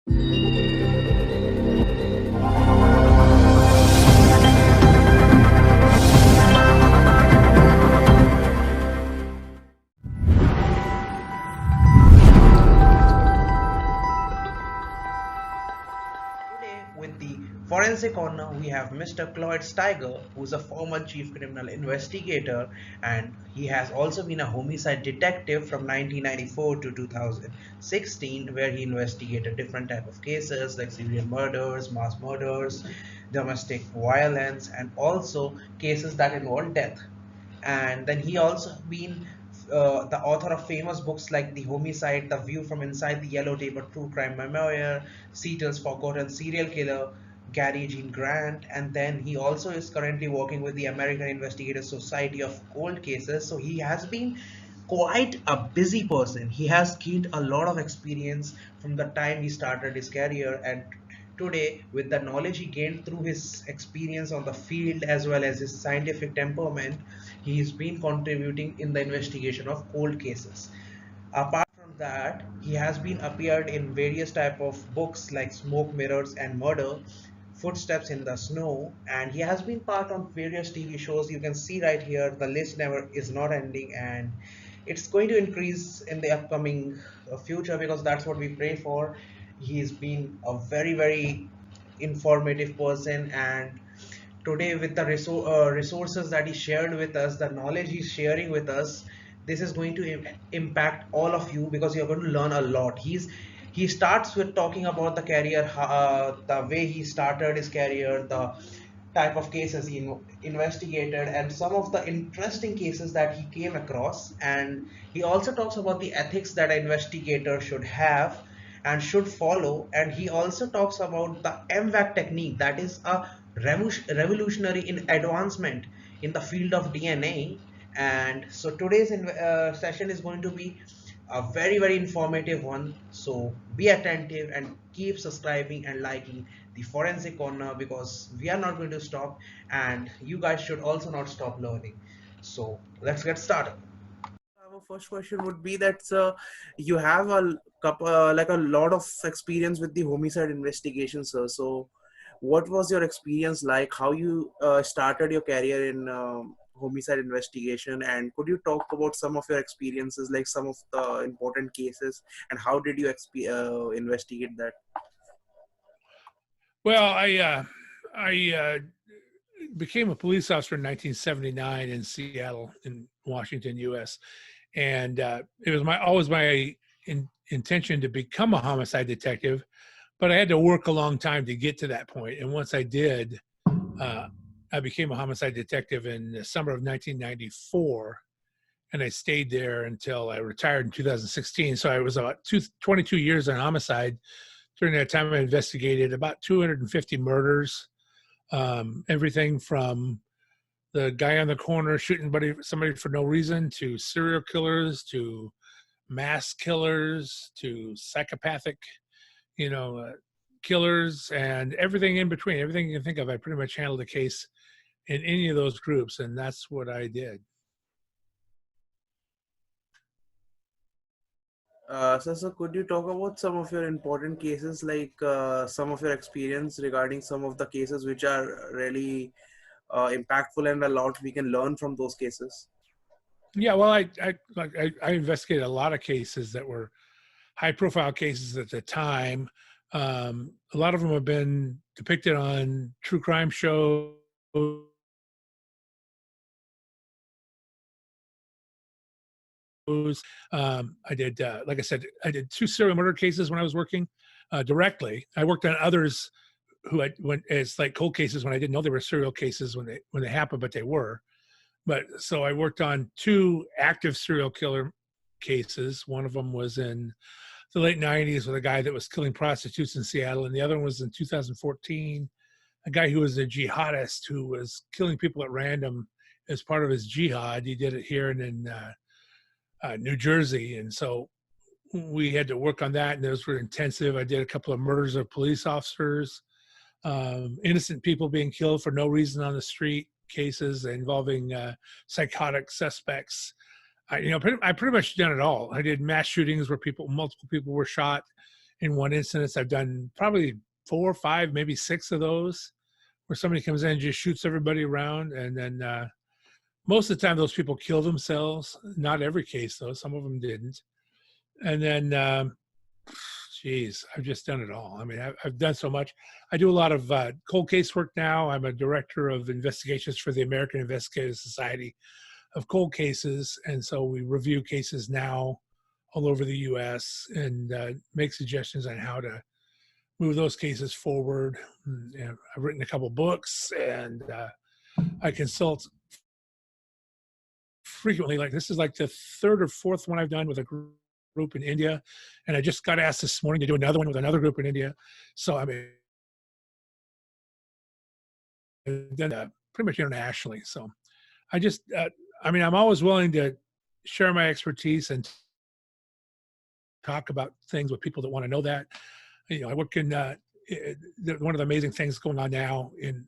Today, with the Forensic Corner, we have Mr. Cloyd Steiger, who's a former chief criminal investigator, and he has also been a homicide detective from 1994 to 2016, where he investigated different type of cases like serial murders, mass murders, domestic violence, and also cases that involve death. And then he also been the author of famous books like The Homicide, The View from Inside the Yellow Tape, a true crime memoir, Seattle's Forgotten Serial Killer, Gary Jean Grant, and then he also is currently working with the American Investigative Society of Cold Cases. So he has been quite a busy person. He has gained a lot of experience from the time he started his career, and today, with the knowledge he gained through his experience on the field as well as his scientific temperament, he's been contributing in the investigation of cold cases. Apart from that, he has been appeared in various type of books like Smoke, Mirrors, and Murder, Footsteps in the Snow, and he has been part on various TV shows. You can see right here the list never is not ending, and it's going to increase in the upcoming future because that's what we pray for. He's been a very informative person, and today with the resources that he shared with us, the knowledge he's sharing with us, this is going to impact all of you because you're going to learn a lot. He starts with talking about the career, the way he started his career, the type of cases he investigated, and some of the interesting cases that he came across. And he also talks about the ethics that an investigator should have and should follow. And he also talks about the MVAC technique, that is a revolutionary in advancement in the field of DNA. And so today's session is going to be a very informative one. So be attentive and keep subscribing and liking the Forensic Corner, because we are not going to stop, and you guys should also not stop learning. So let's get started. Our first question would be that you have a couple, like a lot of experience with the homicide investigation, sir. So, what was your experience like? How you started your career in homicide investigation, and could you talk about some of your experiences, like some of the important cases, and how did you investigate that? Well, I became a police officer in 1979 in Seattle, in Washington, U.S., and it was always my intention to become a homicide detective, but I had to work a long time to get to that point. And once I did, I became a homicide detective in the summer of 1994, and I stayed there until I retired in 2016. So I was about 22 years on homicide. During that time, I investigated about 250 murders, everything from the guy on the corner shooting somebody for no reason, to serial killers, to mass killers, to psychopathic, killers, and everything in between. Everything you can think of, I pretty much handled a case in any of those groups, and that's what I did. So could you talk about some of your important cases, like some of your experience regarding some of the cases which are really impactful and a lot we can learn from those cases? Yeah, well, I investigated a lot of cases that were high-profile cases at the time. A lot of them have been depicted on true crime shows. I did, like I said, I did 2 serial murder cases when I was working directly. I worked on others who when it's like cold cases when I didn't know they were serial cases when they happened, but they were. But so I worked on 2 active serial killer cases. One of them was in the late 90s with a guy that was killing prostitutes in Seattle, and the other one was in 2014, a guy who was a jihadist who was killing people at random as part of his jihad. He did it here and in New Jersey, and so we had to work on that, and those were intensive. I did a couple of murders of police officers, innocent people being killed for no reason on the street, cases involving psychotic suspects. I pretty much done it all. I did mass shootings where multiple people were shot in one instance. I've done probably 4 or 5, maybe 6 of those where somebody comes in and just shoots everybody around. And then most of the time those people kill themselves. Not every case though. Some of them didn't. And then, geez, I've just done it all. I mean, I've done so much. I do a lot of cold case work now. I'm a director of investigations for the American Investigative Society of Cold Cases. And so we review cases now all over the U.S. and make suggestions on how to move those cases forward. And I've written a couple books, and I consult frequently. Like this is like the 3rd or 4th one I've done with a group in India, and I just got asked this morning to do another one with another group in India. So I mean, then pretty much internationally. So I just, I mean, I'm always willing to share my expertise and talk about things with people that want to know that. You know, I work in one of the amazing things going on now in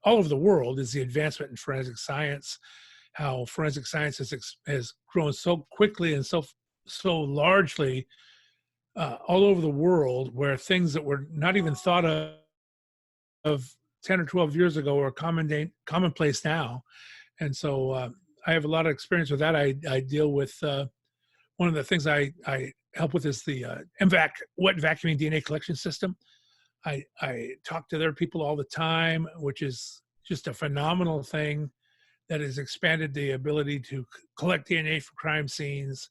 all over the world is the advancement in forensic science. How forensic science has grown so quickly and so largely all over the world, where things that were not even thought of 10 or 12 years ago are commonplace now. And so I have a lot of experience with that. I deal with one of the things I help with is the MVAC, wet vacuuming DNA collection system. I talk to their people all the time, which is just a phenomenal thing that has expanded the ability to collect DNA from crime scenes.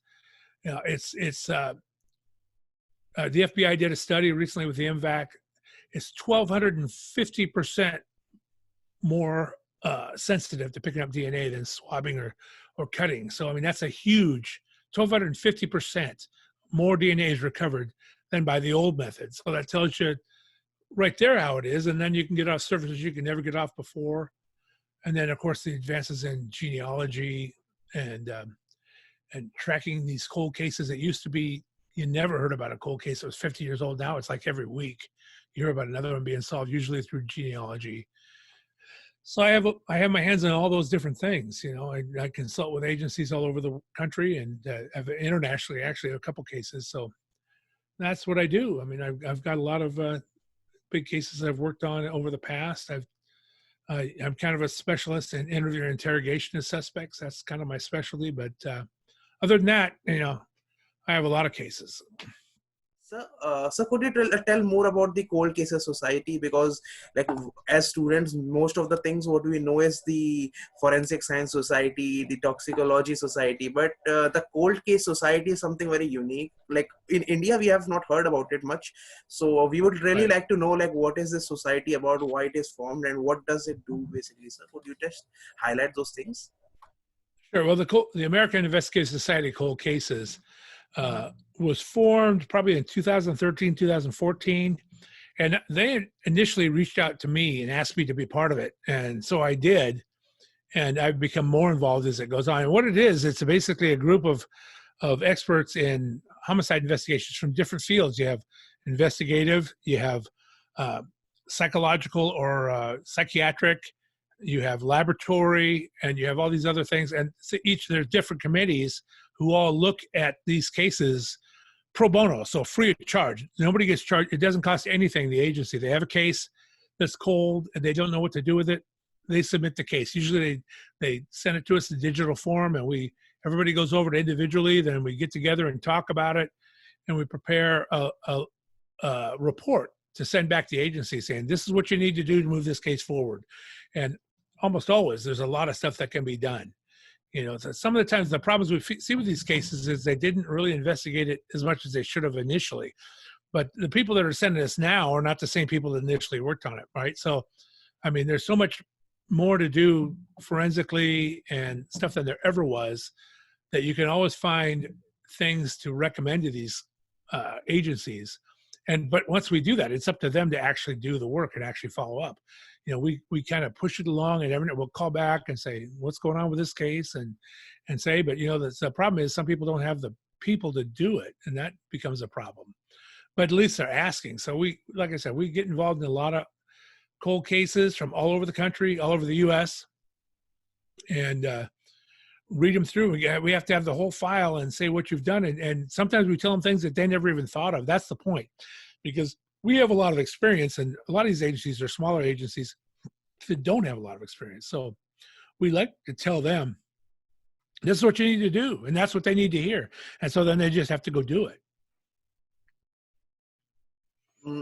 You know, the FBI did a study recently with the MVAC. It's 1,250% more sensitive to picking up DNA than swabbing or cutting. So, I mean, that's a huge 1,250% more DNA is recovered than by the old method. So that tells you right there how it is. And then you can get off surfaces you can never get off before. And then, of course, the advances in genealogy and tracking these cold cases. It used to be you never heard about a cold case that was 50 years old. Now it's like every week you hear about another one being solved, usually through genealogy. So I have my hands on all those different things. You know, I consult with agencies all over the country and have internationally actually a couple cases. So that's what I do. I mean, I've got a lot of big cases I've worked on over the past. I'm kind of a specialist in interview and interrogation of suspects. That's kind of my specialty. But other than that, you know, I have a lot of cases. So could you tell more about the Cold Cases Society? Because like as students, most of the things what we know is the Forensic Science Society, the Toxicology Society, but the Cold Case Society is something very unique. Like in India, we have not heard about it much. So we would really like to know like what is this society about, why it is formed, and what does it do basically. So could you just highlight those things? Sure. Well, the American Investigative Society of Cold Cases was formed probably in 2013, 2014. And they initially reached out to me and asked me to be part of it. And so I did. And I've become more involved as it goes on. And what it is, it's basically a group of experts in homicide investigations from different fields. You have investigative, you have psychological or psychiatric, you have laboratory, and you have all these other things. And so there's different committees who all look at these cases pro bono, so free of charge. Nobody gets charged. It doesn't cost anything, the agency. They have a case that's cold and they don't know what to do with it. They submit the case. Usually they send it to us in digital form, and everybody goes over it individually. Then we get together and talk about it, and we prepare a report to send back to the agency saying, this is what you need to do to move this case forward. And almost always there's a lot of stuff that can be done. You know, so some of the times the problems we see with these cases is they didn't really investigate it as much as they should have initially. But the people that are sending us now are not the same people that initially worked on it, right? So, I mean, there's so much more to do forensically and stuff than there ever was, that you can always find things to recommend to these agencies. But once we do that, it's up to them to actually do the work and actually follow up. You know, we kind of push it along, and we'll call back and say, what's going on with this case, and say, but you know, the problem is some people don't have the people to do it, and that becomes a problem. But at least they're asking. So like I said, we get involved in a lot of cold cases from all over the country, all over the U.S., and read them through. We have to have the whole file and say what you've done. And sometimes we tell them things that they never even thought of. That's the point. because we have a lot of experience, and a lot of these agencies are smaller agencies that don't have a lot of experience. So we like to tell them, this is what you need to do, and that's what they need to hear. And so then they just have to go do it.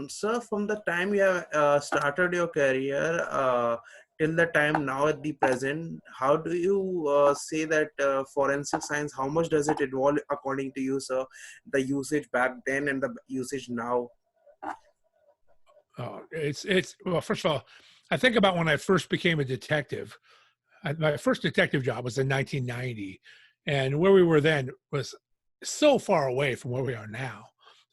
Sir, from the time you have started your career till the time now at the present, how do you say that forensic science, how much does it evolve according to you, sir? The usage back then and the usage now? It's well, first of all, I think about when I first became a detective. My first detective job was in 1990, and where we were then was so far away from where we are now.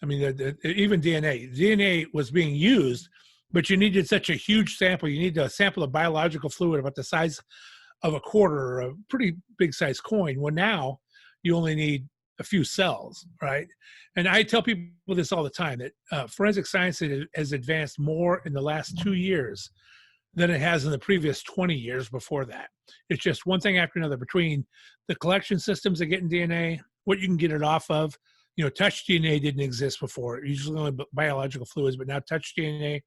I mean, even DNA was being used, but you needed such a huge sample. You need to sample a biological fluid about the size of a quarter, or a pretty big size coin. Well, now you only need a few cells, right? And I tell people this all the time, that forensic science has advanced more in the last 2 years than it has in the previous 20 years before that. It's just one thing after another, between the collection systems that get in DNA, what you can get it off of. You know, touch DNA didn't exist before. Usually only biological fluids, but now touch DNA.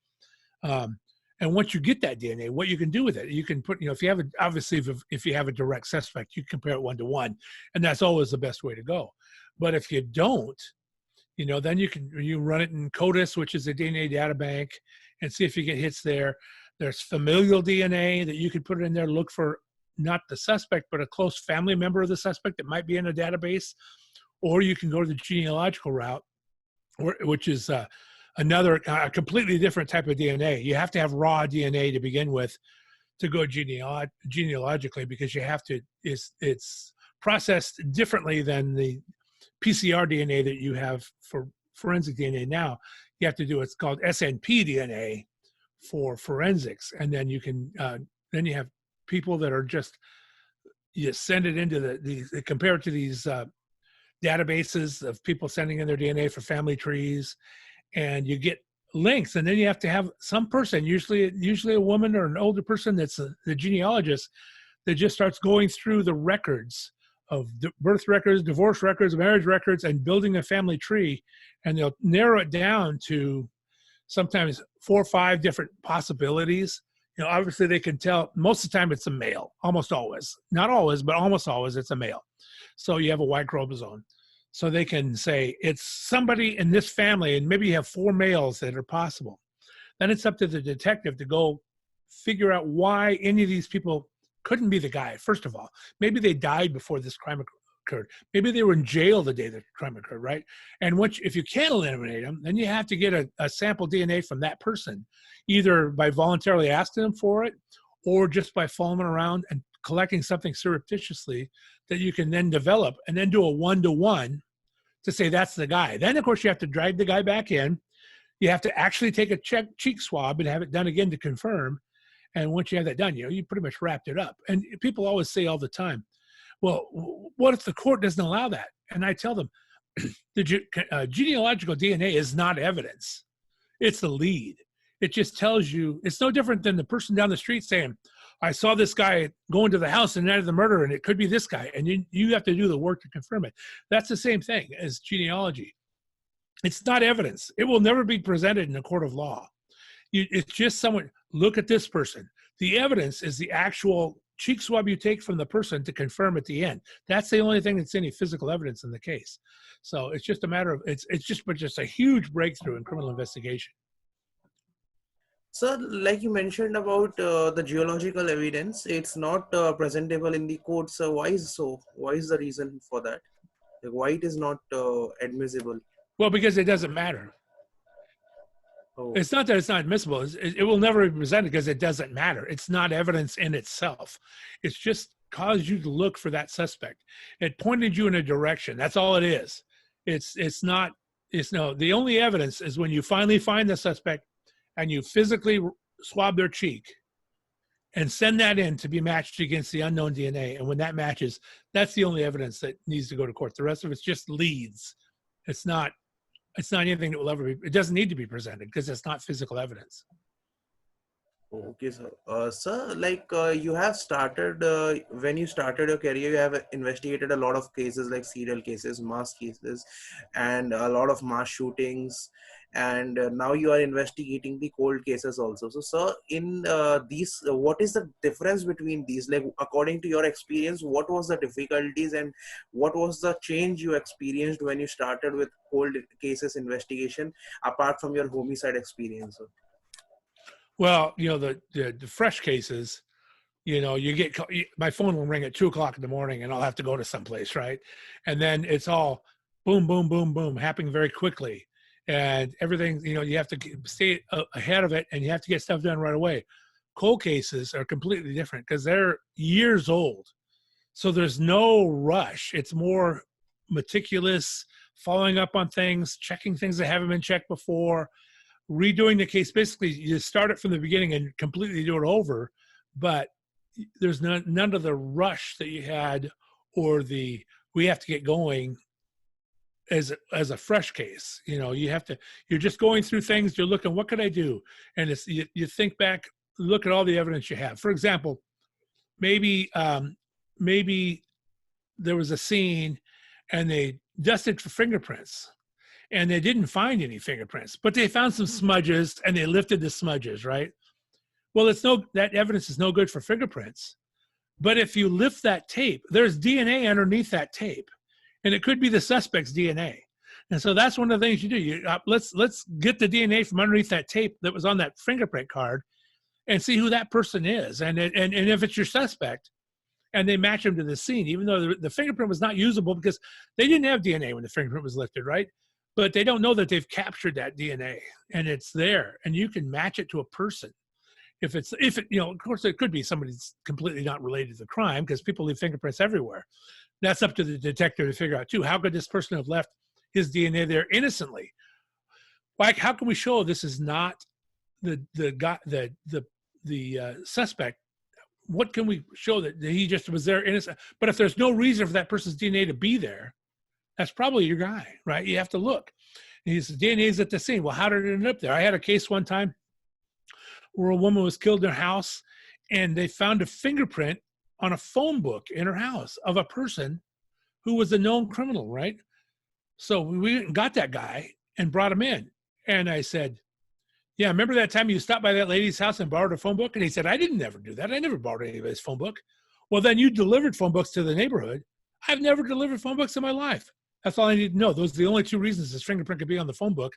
And once you get that DNA, what you can do with it, you can put, you know, if you have obviously if you have a direct suspect, you compare it 1-to-1, and that's always the best way to go. But if you don't, you know, then you run it in CODIS, which is a DNA data bank, and see if you get hits there. There's familial DNA that you could put it in there, look for not the suspect, but a close family member of the suspect that might be in a database. Or you can go to the genealogical route, which is another completely different type of DNA. You have to have raw DNA to begin with to go genealogically, because you have to, it's processed differently than the PCR DNA that you have for forensic DNA now. You have to do what's called SNP DNA for forensics. And then you can, then you have people that are just, you send it into they compare it to these databases of people sending in their DNA for family trees, and you get links. And then you have to have some person, usually a woman or an older person that's the genealogist, that just starts going through the records of birth records, divorce records, marriage records, and building a family tree. And they'll narrow it down to sometimes 4 or 5 different possibilities. You know, obviously they can tell most of the time it's a male, almost always, not always, but almost always it's a male. So you have a Y chromosome. So they can say it's somebody in this family, and maybe you have 4 males that are possible. Then it's up to the detective to go figure out why any of these people couldn't be the guy. First of all, maybe they died before this crime occurred. Maybe they were in jail the day the crime occurred, right? And if you can't eliminate them, then you have to get a sample DNA from that person, either by voluntarily asking them for it, or just by following around and collecting something surreptitiously that you can then develop, and then do a 1-to-1 to say that's the guy. Then, of course, you have to drag the guy back in. You have to actually take a cheek swab and have it done again to confirm. And once you have that done, you know, you pretty much wrapped it up. And people always say all the time, well, what if the court doesn't allow that? And I tell them, the genealogical DNA is not evidence. It's the lead. It just tells you, it's no different than the person down the street saying, I saw this guy go into the house and night of the murder, and it could be this guy. And you have to do the work to confirm it. That's the same thing as genealogy. It's not evidence. It will never be presented in a court of law. It's just someone, look at this person. The evidence is the actual cheek swab you take from the person to confirm at the end. That's the only thing that's any physical evidence in the case. So it's just a matter of, it's just a huge breakthrough in criminal investigation. So, like you mentioned about the geological evidence, it's not presentable in the court. So, why is so? Why is the reason for that? Like, why it is not admissible? Well, because it doesn't matter. Oh. It's not that it's not admissible. It will never be presented because it doesn't matter. It's not evidence in itself. It's just caused you to look for that suspect. It pointed you in a direction. That's all it is. The only evidence is when you finally find the suspect and you physically swab their cheek and send that in to be matched against the unknown DNA. And when that matches, that's the only evidence that needs to go to court. The rest of it's just leads. It's not anything that will ever be, it doesn't need to be presented because it's not physical evidence. Okay, sir. Sir, like you have started, when you started your career, you have investigated a lot of cases like serial cases, mass cases, and a lot of mass shootings and now you are investigating the cold cases also. So sir, in these what is the difference between these, like according to your experience, what was the difficulties and what was the change you experienced when you started with cold cases investigation apart from your homicide experience, sir? Well, the fresh cases, you get my phone will ring at 2 o'clock in the morning, and I'll have to go to someplace, right? And then it's all boom, boom, boom, boom, happening very quickly, and everything. You have to stay ahead of it, and you have to get stuff done right away. Cold cases are completely different because they're years old, so there's no rush. It's more meticulous, following up on things, checking things that haven't been checked before, redoing the case. Basically, you start it from the beginning and completely do it over, but there's none of the rush that you had, or we have to get going as a fresh case. You're just going through things. You're looking, what could I do? And it's you think back, look at all the evidence you have. For example, maybe there was a scene and they dusted for fingerprints, and they didn't find any fingerprints, but they found some smudges and they lifted the smudges, right? Well, that evidence is no good for fingerprints. But if you lift that tape, there's DNA underneath that tape, and it could be the suspect's DNA. And so that's one of the things you do. Let's get the DNA from underneath that tape that was on that fingerprint card, and see who that person is. And if it's your suspect, and they match them to the scene, even though the fingerprint was not usable because they didn't have DNA when the fingerprint was lifted, right? But they don't know that they've captured that DNA, and it's there, and you can match it to a person. If it, of course, it could be somebody that's completely not related to the crime, because people leave fingerprints everywhere. That's up to the detective to figure out too. How could this person have left his DNA there innocently? Like, how can we show this is not the suspect? What can we show that he just was there innocent? But if there's no reason for that person's DNA to be there, that's probably your guy, right? You have to look. His DNA is at the scene. Well, how did it end up there? I had a case one time where a woman was killed in her house, and they found a fingerprint on a phone book in her house of a person who was a known criminal, right? So we got that guy and brought him in. And I said, yeah, remember that time you stopped by that lady's house and borrowed her phone book? And he said, I didn't never do that. I never borrowed anybody's phone book. Well, then you delivered phone books to the neighborhood. I've never delivered phone books in my life. That's all I need to know. Those are the only two reasons his fingerprint could be on the phone book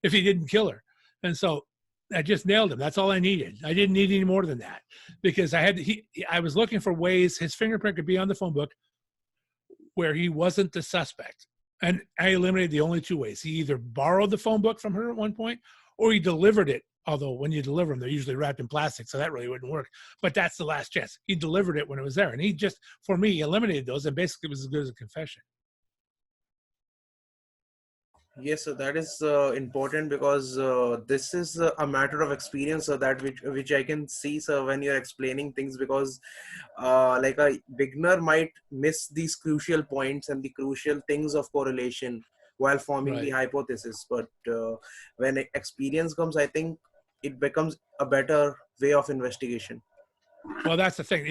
if he didn't kill her. And so I just nailed him. That's all I needed. I didn't need any more than that, because I was looking for ways his fingerprint could be on the phone book where he wasn't the suspect. And I eliminated the only two ways. He either borrowed the phone book from her at one point, or he delivered it. Although when you deliver them, they're usually wrapped in plastic, so that really wouldn't work. But that's the last chance. He delivered it when it was there. And he just, for me, eliminated those, and basically was as good as a confession. Yes, so that is important, because this is a matter of experience, so that which I can see, sir, when you're explaining things, because like a beginner might miss these crucial points and the crucial things of correlation while forming the hypothesis. But when experience comes, I think it becomes a better way of investigation. Well, that's the thing.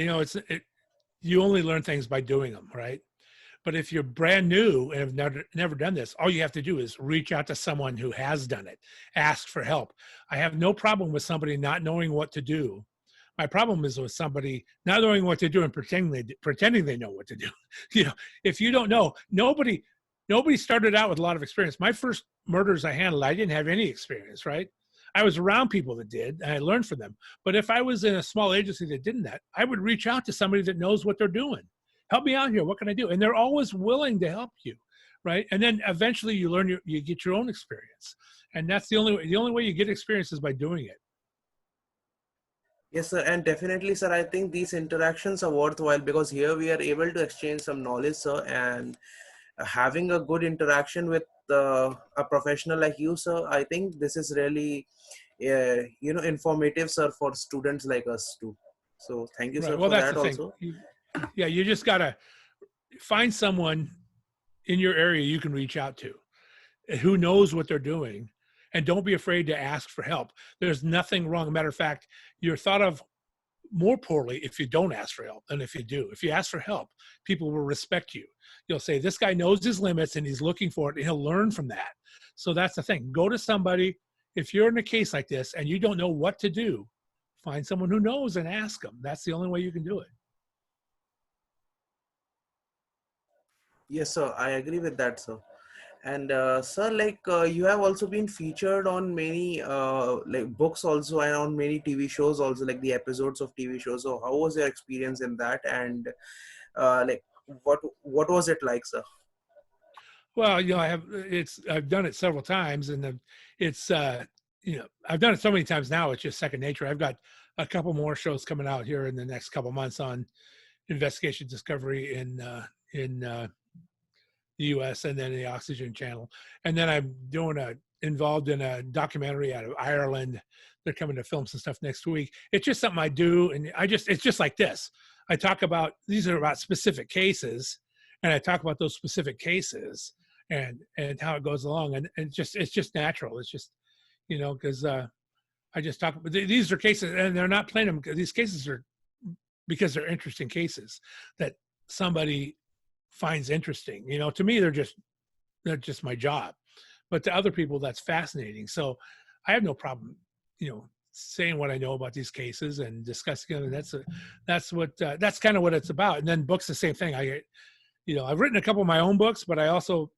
You only learn things by doing them, right? But if you're brand new and have never done this, all you have to do is reach out to someone who has done it, ask for help. I have no problem with somebody not knowing what to do. My problem is with somebody not knowing what to do and pretending they know what to do. If you don't know, nobody started out with a lot of experience. My first murders I handled, I didn't have any experience, right? I was around people that did, and I learned from them. But if I was in a small agency that didn't that, I would reach out to somebody that knows what they're doing. Help me out here. What can I do? And they're always willing to help you, right? And then eventually you learn, you get your own experience. And that's the only way you get experience is by doing it. Yes, sir. And definitely, sir, I think these interactions are worthwhile, because here we are able to exchange some knowledge, sir, and having a good interaction with a professional like you, sir, I think this is really, informative, sir, for students like us too. So thank you, sir, well, for that's that the thing. also. You just got to find someone in your area you can reach out to who knows what they're doing, and don't be afraid to ask for help. There's nothing wrong. Matter of fact, you're thought of more poorly if you don't ask for help than if you do. If you ask for help, people will respect you. You'll say, this guy knows his limits and he's looking for it, and he'll learn from that. So that's the thing. Go to somebody. If you're in a case like this and you don't know what to do, find someone who knows and ask them. That's the only way you can do it. Yes, sir. I agree with that, sir. And sir, like you have also been featured on many like books also, and on many TV shows also, like the episodes of TV shows. So how was your experience in that? And like what was it like, sir? Well, I've done it several times, and it's I've done it so many times now. It's just second nature. I've got a couple more shows coming out here in the next couple months on investigation discovery in the U.S. and then the Oxygen Channel, and then I'm involved in a documentary out of Ireland. They're coming to film some stuff next week. It's just something I do, and it's just like this. I talk about these are about specific cases, and I talk about those specific cases and how it goes along, and it's just natural. It's just because I just talk. These are cases, and they're not playing them. These cases are because they're interesting cases that somebody finds interesting. To me, they're just my job, but to other people, that's fascinating. So I have no problem, saying what I know about these cases and discussing them. And that's kind of what it's about. And then books, the same thing. I've written a couple of my own books, but I also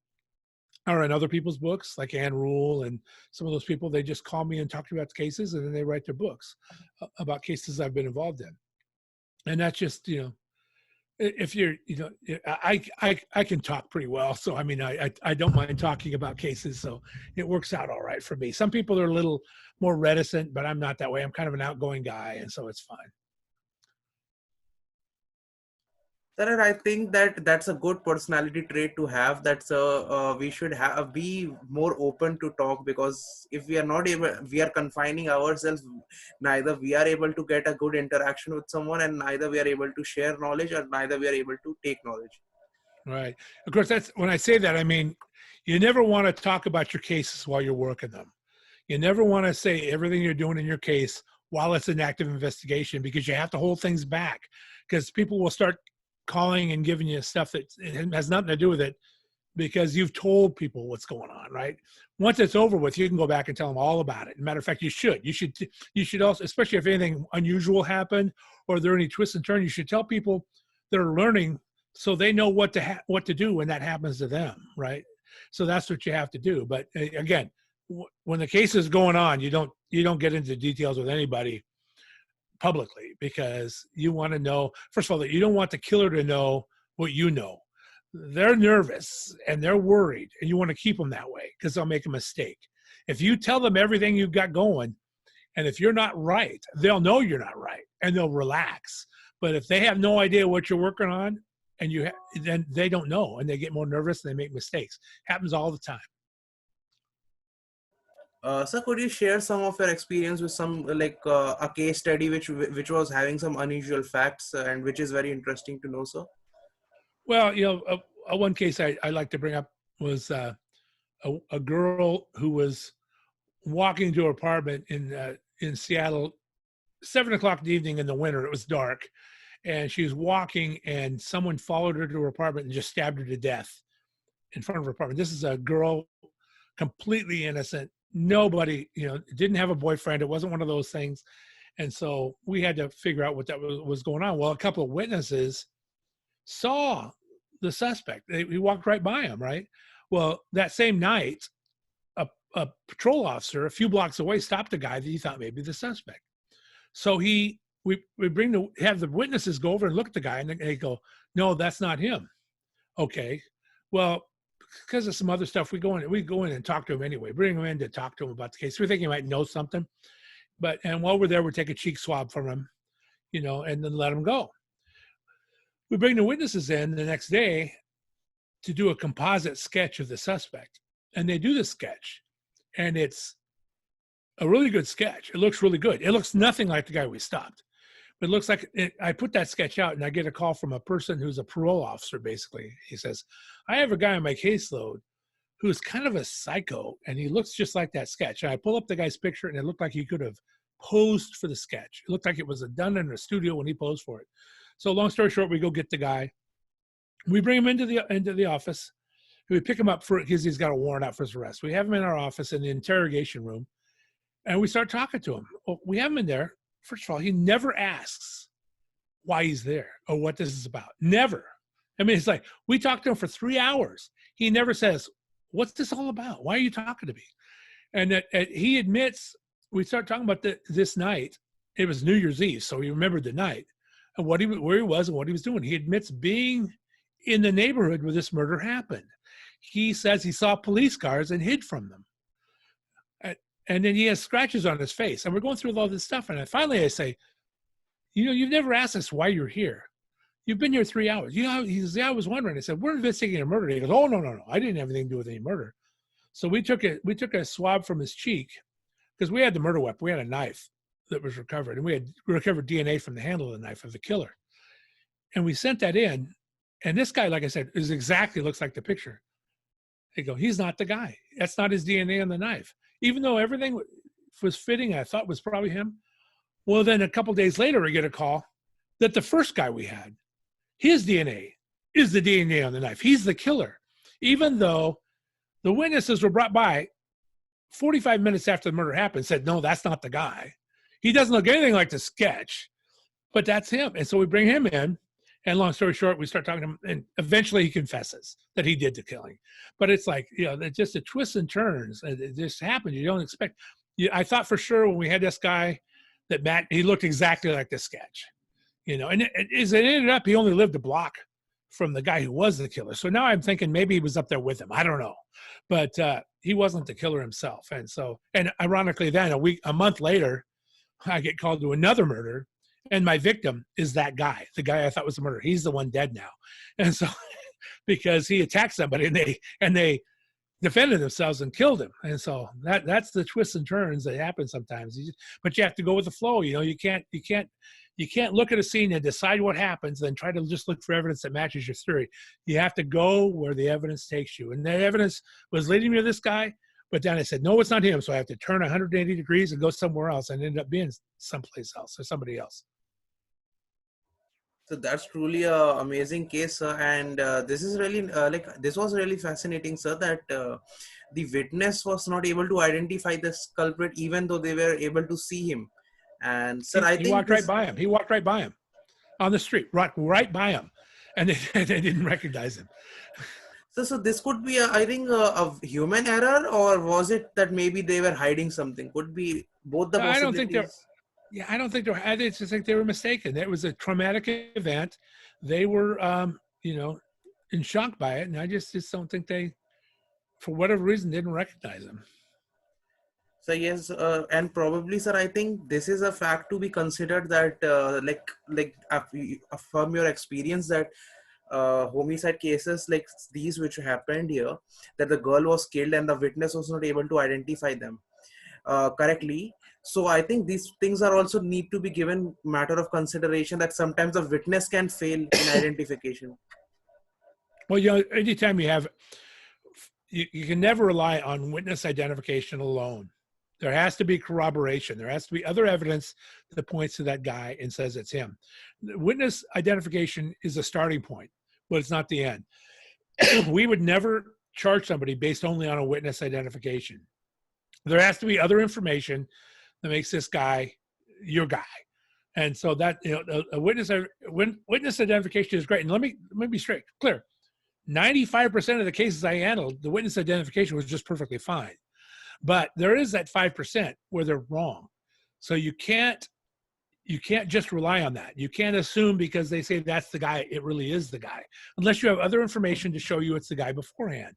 are in other people's books, like Ann Rule and some of those people. They just call me and talk to me about the cases, and then they write their books about cases I've been involved in. And that's just, if you're, I can talk pretty well. So, I mean, I don't mind talking about cases. So it works out all right for me. Some people are a little more reticent, but I'm not that way. I'm kind of an outgoing guy. And so it's fine. Sir, I think that's a good personality trait to have. We should be more open to talk, because if we are not able, we are confining ourselves. Neither we are able to get a good interaction with someone, and neither we are able to share knowledge, or neither we are able to take knowledge. Right. Of course, that's when I say that, I mean, you never want to talk about your cases while you're working them. You never want to say everything you're doing in your case while it's an active investigation, because you have to hold things back, because people will start calling and giving you stuff that has nothing to do with it, because you've told people what's going on, right? Once it's over with, you can go back and tell them all about it. Matter of fact, you should also, especially if anything unusual happened or there are any twists and turns, you should tell people that are learning, so they know what to do when that happens to them, right? So that's what you have to do. But again, when the case is going on, you don't get into details with anybody publicly, because you want to know, first of all, that you don't want the killer to know what you know. They're nervous and they're worried, and you want to keep them that way, because they'll make a mistake. If you tell them everything you've got going, and if you're not right, they'll know you're not right, and they'll relax. But if they have no idea what you're working on, and then they don't know, and they get more nervous and they make mistakes. Happens all the time. Sir, could you share some of your experience with some a case study which was having some unusual facts, and which is very interesting to know, sir? Well, one case I like to bring up was a girl who was walking to her apartment in Seattle, 7:00 in the evening in the winter. It was dark, and she was walking, and someone followed her to her apartment and just stabbed her to death in front of her apartment. This is a girl, completely innocent. Nobody, didn't have a boyfriend. It wasn't one of those things. And so we had to figure out what that was going on. Well, a couple of witnesses saw the suspect. We walked right by him, right? Well, that same night, a patrol officer a few blocks away stopped a guy that he thought may be the suspect. So we have the witnesses go over and look at the guy, and they go, "No, that's not him." Okay, well, because of some other stuff, we go in and talk to him anyway. Bring him in to talk to him about the case. We think he might know something, and while we're there, we take a cheek swab from him, and then let him go. We bring the witnesses in the next day to do a composite sketch of the suspect, and they do the sketch, and it's a really good sketch. It looks really good. It looks nothing like the guy we stopped. But it looks like I put that sketch out, and I get a call from a person who's a parole officer, basically. He says, "I have a guy on my caseload who's kind of a psycho, and he looks just like that sketch." And I pull up the guy's picture, and it looked like he could have posed for the sketch. It looked like it was done in a studio when he posed for it. So long story short, we go get the guy. We bring him into the office. We pick him up because he's got a warrant out for his arrest. We have him in our office in the interrogation room, and we start talking to him. Well, we have him in there. First of all, he never asks why he's there or what this is about. Never. I mean, it's like we talked to him for 3 hours. He never says, "What's this all about? Why are you talking to me?" And he admits. We start talking about this night. It was New Year's Eve, so he remembered the night and where he was and what he was doing. He admits being in the neighborhood where this murder happened. He says he saw police cars and hid from them. And then he has scratches on his face. And we're going through all this stuff. And finally I say, you've never asked us why you're here. You've been here 3 hours. He says, yeah, I was wondering. I said, we're investigating a murder. He goes, oh, no. I didn't have anything to do with any murder. So we took a swab from his cheek because we had the murder weapon. We had a knife that was recovered. And we had recovered DNA from the handle of the knife of the killer. And we sent that in. And this guy, like I said, looks like the picture. They go, he's not the guy. That's not his DNA on the knife. Even though everything was fitting, I thought was probably him. Well, then a couple of days later, we get a call that the first guy we had, his DNA is the DNA on the knife. He's the killer. Even though the witnesses were brought by 45 minutes after the murder happened, said, no, that's not the guy. He doesn't look anything like the sketch, but that's him. And so we bring him in. And long story short, we start talking to him, and eventually he confesses that he did the killing. But it's like, just the twists and turns. It just happens. You don't expect. I thought for sure when we had this guy that Matt, he looked exactly like the sketch, And it ended up, he only lived a block from the guy who was the killer. So now I'm thinking maybe he was up there with him. I don't know, but he wasn't the killer himself. And ironically, then a month later, I get called to another murder. And my victim is that guy, the guy I thought was the murderer. He's the one dead now. And so because he attacked somebody and they defended themselves and killed him. And so that's the twists and turns that happen sometimes. But you have to go with the flow. You can't look at a scene and decide what happens, then try to just look for evidence that matches your theory. You have to go where the evidence takes you. And the evidence was leading me to this guy. But then I said, no, it's not him. So I have to turn 180 degrees and go somewhere else and end up being someplace else or somebody else. So that's truly a amazing case, sir. And this is really this was really fascinating, sir, that the witness was not able to identify this culprit, even though they were able to see him. And sir, I think he walked right by him. He walked right by him on the street, right by him, and they didn't recognize him. So this could be, I think, a human error, or was it that maybe they were hiding something? Could be both the possibilities. I don't think I just think they were mistaken. It was a traumatic event. They were, in shock by it, and I just don't think they, for whatever reason, didn't recognize him. So yes, and probably, sir, I think this is a fact to be considered that, from your experience, that homicide cases like these which happened here, that the girl was killed and the witness was not able to identify them correctly. So I think these things are also need to be given matter of consideration, that sometimes the witness can fail in identification. Well, anytime you have, you can never rely on witness identification alone. There has to be corroboration. There has to be other evidence that points to that guy and says it's him. Witness identification is a starting point, but it's not the end. We would never charge somebody based only on a witness identification. There has to be other information that makes this guy your guy. And so that, a witness identification is great. And let me be straight, clear. 95% of the cases I handled, the witness identification was just perfectly fine. But there is that 5% where they're wrong. So you can't just rely on that. You can't assume because they say that's the guy, it really is the guy, unless you have other information to show you it's the guy beforehand.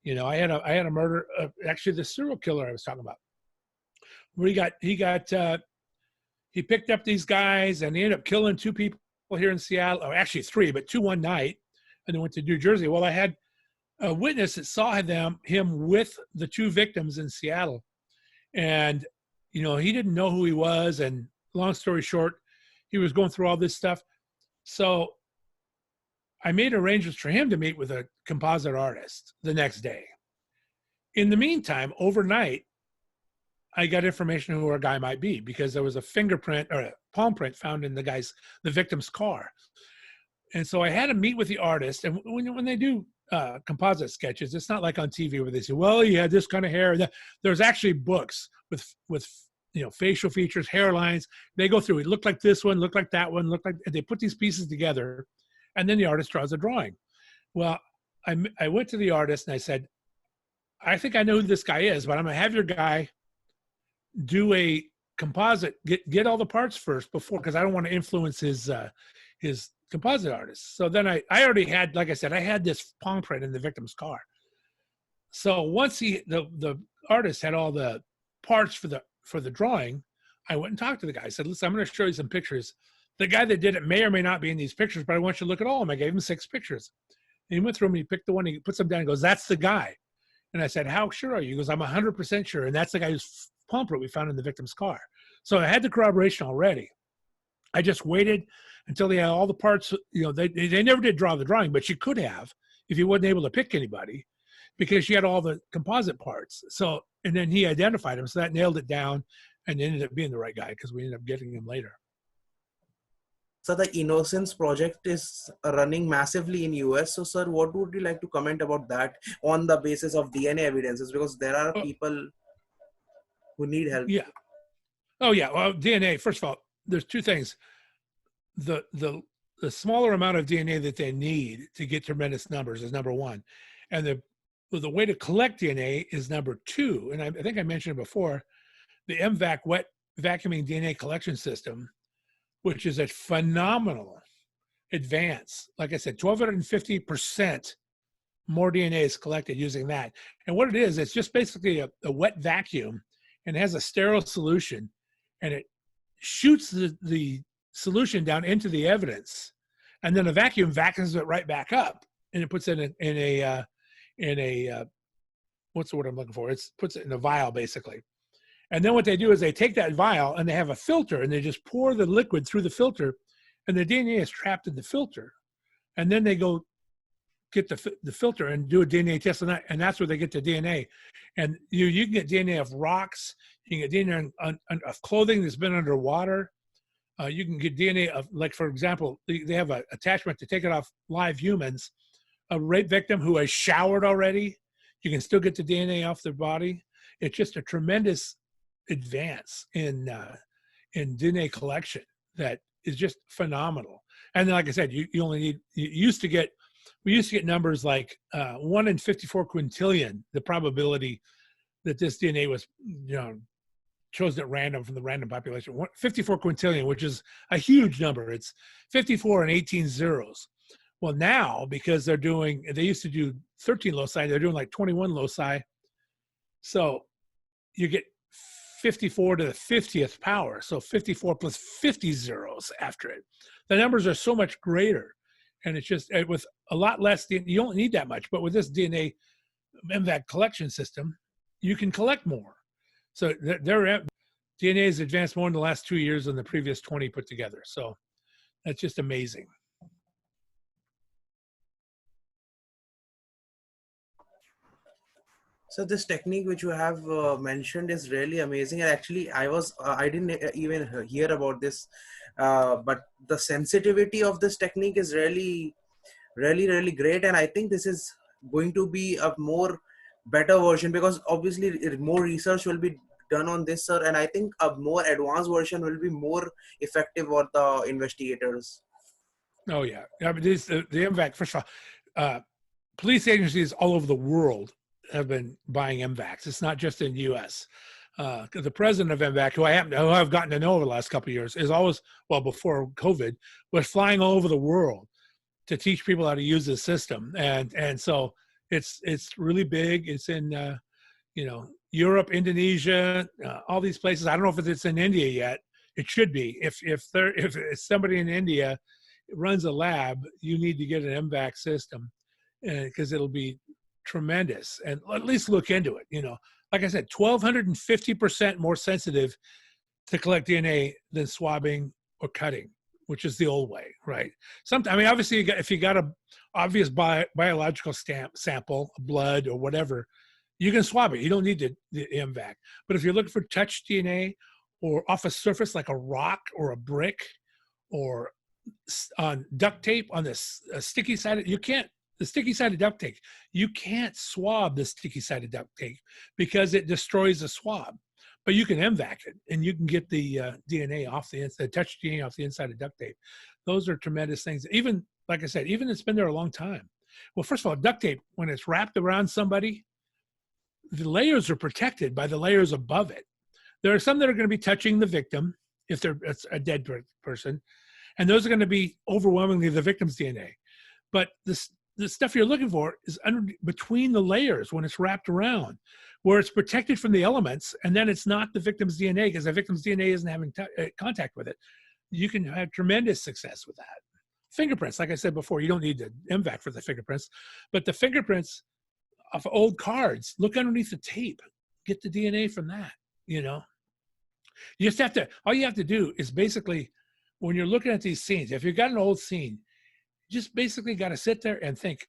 I had a murder, actually the serial killer I was talking about, where he picked up these guys and he ended up killing 2 people here in Seattle, or actually 3, but 2 one night, and then went to New Jersey. Well, I had a witness that saw him with the 2 victims in Seattle. And, he didn't know who he was. And long story short, he was going through all this stuff. So I made arrangements for him to meet with a composite artist the next day. In the meantime, overnight, I got information on who our guy might be, because there was a fingerprint or a palm print found in the victim's car. And so I had to meet with the artist. And when they do composite sketches. It's not like on TV where they say, well, you had this kind of hair. There's actually books with facial features, hairlines. They go through it. Look like this one, look like that one, look like, they put these pieces together, and then the artist draws a drawing. Well, I went to the artist and I said, I think I know who this guy is, but I'm going to have your guy do a composite, get all the parts first before, because I don't want to influence his composite artist. So then I already had, like I said, I had this palm print in the victim's car. So once the artist had all the parts for the drawing, I went and talked to the guy. I said, listen, I'm going to show you some pictures. The guy that did it may or may not be in these pictures, but I want you to look at all of them. I gave him 6 pictures. And he went through them, he picked the one, he puts them down, and goes, that's the guy. And I said, how sure are you? He goes, I'm 100% sure. And that's the guy whose palm print we found in the victim's car. So I had the corroboration already. I just waited until they had all the parts. They never did draw the drawing, but she could have if he wasn't able to pick anybody, because she had all the composite parts. So, and then he identified him. So that nailed it down and ended up being the right guy, because we ended up getting him later. So the Innocence Project is running massively in US. So sir, what would you like to comment about that on the basis of DNA evidences? Because there are people who need help. Yeah. Oh yeah. Well, DNA, first of all, there's 2 things. The smaller amount of DNA that they need to get tremendous numbers is number 1. And the way to collect DNA is number 2. And I think I mentioned it before, the MVAC wet vacuuming DNA collection system, which is a phenomenal advance. Like I said, 1,250% more DNA is collected using that. And what it is, it's just basically a wet vacuum, and has a sterile solution, and it shoots the solution down into the evidence, and then a vacuum vacuums it right back up, and it puts it in a what's the word I'm looking for? It puts it in a vial, basically. And then what they do is they take that vial and they have a filter, and they just pour the liquid through the filter, and the DNA is trapped in the filter. And then they go get the filter and do a DNA test on that, and that's where they get the DNA. And you can get DNA of rocks, you can get DNA of clothing that's been underwater. You can get DNA of, like, for example, they have an attachment to take it off live humans. A rape victim who has showered already, you can still get the DNA off their body. It's just a tremendous advance in DNA collection that is just phenomenal. And then, like I said, you only need, we used to get numbers like 1 in 54 quintillion, the probability that this DNA was, chosen at random from the random population. 54 quintillion, which is a huge number. It's 54 and 18 zeros. Well, now, because they used to do 13 loci, they're doing like 21 loci. So you get 54 to the 50th power. So 54 plus 50 zeros after it. The numbers are so much greater. And it's just, with a lot less, you don't need that much. But with this DNA MVAC collection system, you can collect more. So their DNA has advanced more in the last 2 years than the previous 20 put together. So that's just amazing. So this technique which you have mentioned is really amazing. And actually, I didn't even hear about this, but the sensitivity of this technique is really, really, really great. And I think this is going to be a more better version, because obviously more research will be done on this, sir. And I think a more advanced version will be more effective for the investigators. Oh yeah, I mean, the MVAC. First of all, police agencies all over the world have been buying MVACs. It's not just in the U.S. The president of MVAC, who I've gotten to know over the last couple of years, is always, well, before COVID, was flying all over the world to teach people how to use the system. And so it's really big. It's in Europe, Indonesia, all these places. I don't know if it's in India yet. It should be. If somebody in India runs a lab, you need to get an MVAC system, because it'll be tremendous. And at least look into it. Like I said, 1,250% more sensitive to collect DNA than swabbing or cutting, which is the old way, right? Obviously, if you got a obvious biological sample, blood or whatever, you can swab it. You don't need the MVAC. But if you're looking for touch DNA or off a surface like a rock or a brick or on duct tape on this sticky side, you can't the sticky side of duct tape, you can't swab the sticky side of duct tape because it destroys the swab. But you can MVAC it, and you can get the DNA off the inside, touch DNA off the inside of duct tape. Those are tremendous things. Even, like I said, even it's been there a long time. Well, first of all, duct tape, when it's wrapped around somebody, the layers are protected by the layers above it. There are some that are going to be touching the victim if it's a dead person, and those are going to be overwhelmingly the victim's DNA. But the stuff you're looking for is between the layers when it's wrapped around, where it's protected from the elements, and then it's not the victim's DNA because the victim's DNA isn't having contact with it. You can have tremendous success with that. Fingerprints, like I said before, you don't need the MVAC for the fingerprints, but the fingerprints of old cards, look underneath the tape, get the DNA from that, you know. You just have to, all you have to do is basically, when you're looking at these scenes, if you've got an old scene, just basically got to sit there and think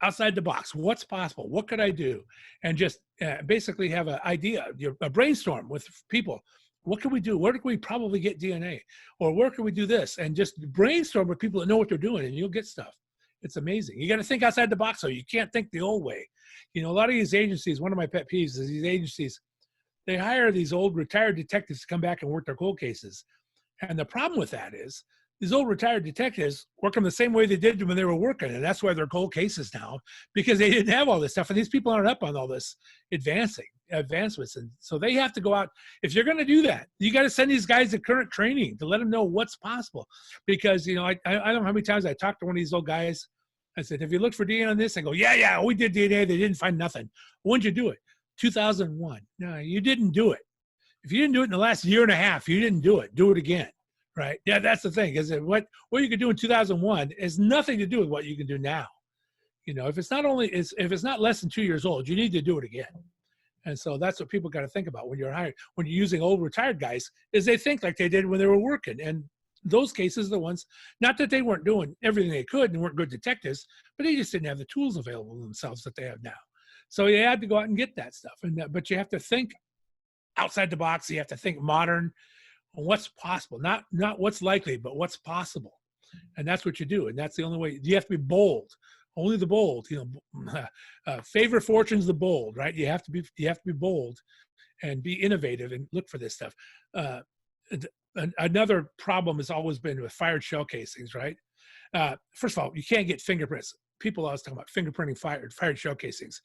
outside the box. What's possible? What could I do? And just basically have an idea, a brainstorm with people. What can we do? Where can we probably get DNA? Or where can we do this? And just brainstorm with people that know what they're doing, and you'll get stuff. It's amazing. You got to think outside the box, though. You can't think the old way. You know, a lot of these agencies, one of my pet peeves is these agencies, they hire these old retired detectives to come back and work their cold cases. And the problem with that is these old retired detectives work them the same way they did when they were working. And that's why they're cold cases now, because they didn't have all this stuff. And these people aren't up on all this advancements. And so they have to go out. If you're going to do that, you got to send these guys to current training to let them know what's possible. Because, you know, I don't know how many times I talked to one of these old guys. I said, have you looked for DNA on this? I go, yeah, we did DNA. They didn't find nothing. When'd you do it? 2001. No, you didn't do it. If you didn't do it in the last year and a half, you didn't do it. Do it again. Right? Yeah, that's the thing. Is that what you could do in 2001 has nothing to do with what you can do now. You know, if it's not less than 2 years old, you need to do it again. And so that's what people got to think about when you're hired, when you're using old retired guys, is they think like they did when they were working. And those cases are the ones, not that they weren't doing everything they could and weren't good detectives, but they just didn't have the tools available to themselves that they have now. So you had to go out and get that stuff. But you have to think outside the box. You have to think modern. What's possible, not what's likely, but what's possible. And that's what you do. And that's the only way. You have to be bold. Only the bold, you know, favor fortune's the bold, right? You have to be bold and be innovative and look for this stuff. Another problem has always been with fired shell casings, right? First of all, you can't get fingerprints. People always talk about fingerprinting fired shell casings.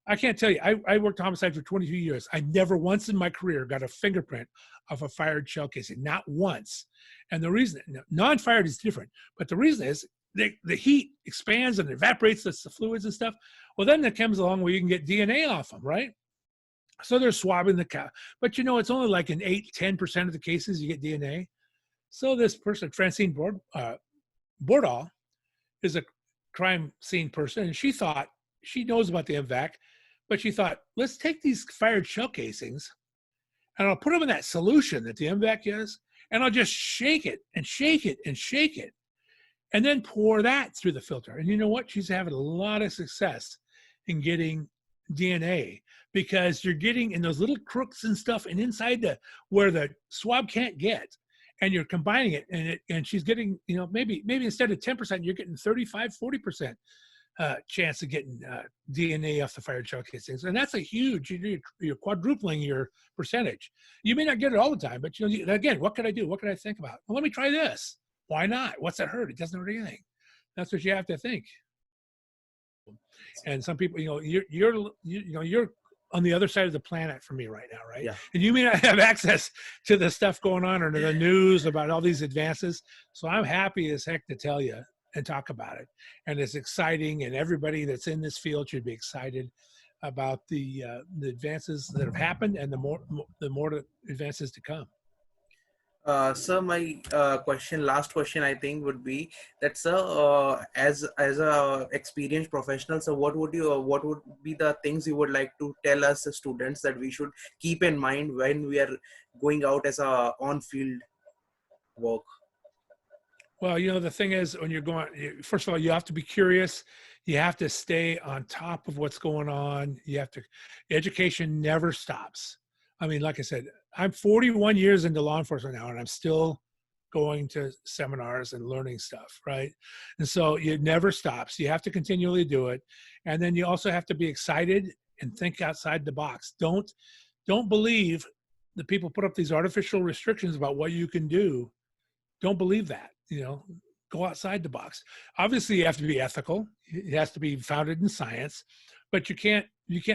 I can't tell you. I worked homicide for 22 years. I never once in my career got a fingerprint of a fired shell casing, not once. And the reason, non-fired is different, but the reason is the heat expands and evaporates the fluids and stuff. Well, then there comes along where you can get DNA off them, right? So they're swabbing the cow. But you know, it's only like in 8-10% of the cases you get DNA. So this person, Francine Bordahl, is a crime scene person, and she thought, she knows about the MVAC, but she thought, let's take these fired shell casings and I'll put them in that solution that the MVAC is, and I'll just shake it and shake it and shake it, and then pour that through the filter. And you know what? She's having a lot of success in getting DNA, because you're getting in those little crooks and stuff and inside where the swab can't get, and you're combining it, and she's getting, you know, maybe instead of 10%, you're getting 35-40% chance of getting DNA off the fired shell casings. And that's a huge, you're quadrupling your percentage. You may not get it all the time, but you know, again, what could I do? What could I think about? Well, let me try this. Why not? What's it hurt? It doesn't hurt anything. That's what you have to think. And some people, you know, you're on the other side of the planet from me right now, right? Yeah. And you may not have access to the stuff going on or to the news about all these advances. So I'm happy as heck to tell you and talk about it. And it's exciting, and everybody that's in this field should be excited about the advances that have happened and the more advances to come. Sir, my last question, I think would be that, sir, as a experienced professional, so what would be the things you would like to tell us as students that we should keep in mind when we are going out as a on-field work? Well, you know, the thing is, when you're going, first of all, you have to be curious. You have to stay on top of what's going on. Education never stops. I mean, like I said, I'm 41 years into law enforcement now, and I'm still going to seminars and learning stuff, right? And so it never stops. You have to continually do it. And then you also have to be excited and think outside the box. Don't believe that people put up these artificial restrictions about what you can do. Don't believe that, go outside the box. Obviously you have to be ethical. It has to be founded in science, but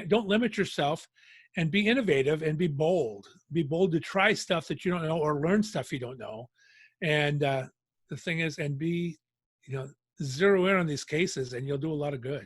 don't limit yourself, and be innovative and be bold to try stuff that you don't know or learn stuff you don't know. And the thing is, and be, zero in on these cases, and you'll do a lot of good.